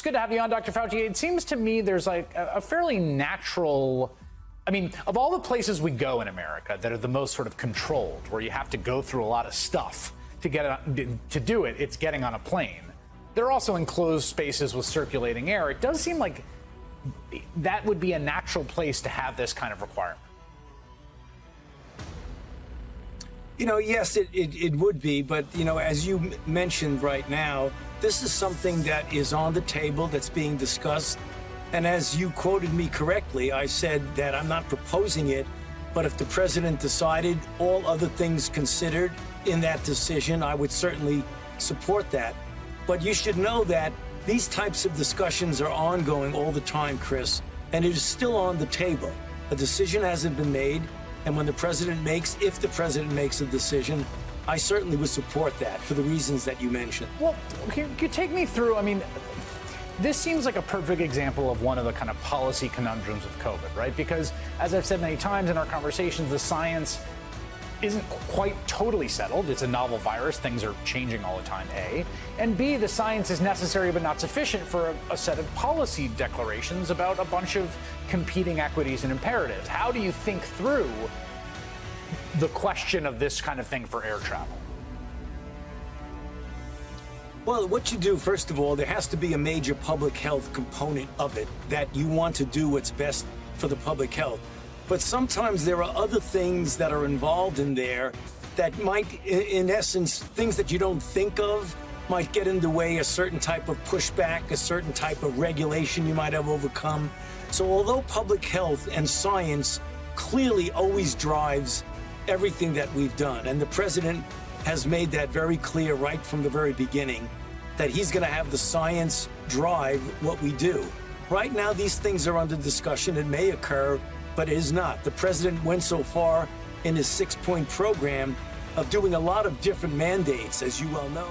good to have you on, Dr. Fauci. It seems to me there's like a fairly natural, I mean, of all the places we go in America that are the most sort of controlled, where you have to go through a lot of stuff to do it, it's getting on a plane. There are also enclosed spaces with circulating air. It does seem like that would be a natural place to have this kind of requirement. Yes, it would be. But, as you mentioned right now, this is something that is on the table that's being discussed. And as you quoted me correctly, I said that I'm not proposing it. But if the president decided, all other things considered in that decision, I would certainly support that. But you should know that these types of discussions are ongoing all the time, Chris, and it is still on the table. A decision hasn't been made. And when if the president makes a decision, I certainly would support that for the reasons that you mentioned. Well, can you take me through, I mean, this seems like a perfect example of one of the kind of policy conundrums of COVID, right? Because as I've said many times in our conversations, the science isn't quite totally settled. It's a novel virus. Things are changing all the time, A. And B, the science is necessary but not sufficient for a set of policy declarations about a bunch of competing equities and imperatives. How do you think through the question of this kind of thing for air travel? Well, what you do, first of all, there has to be a major public health component of it, that you want to do what's best for the public health. But sometimes there are other things that are involved in there that might, in essence, things that you don't think of might get in the way, a certain type of pushback, a certain type of regulation you might have overcome. So although public health and science clearly always drives everything that we've done, and the president has made that very clear right from the very beginning, that he's going to have the science drive what we do. Right now, these things are under discussion. It may occur, but it is not. The president went so far in his 6-point program of doing a lot of different mandates, as you well know.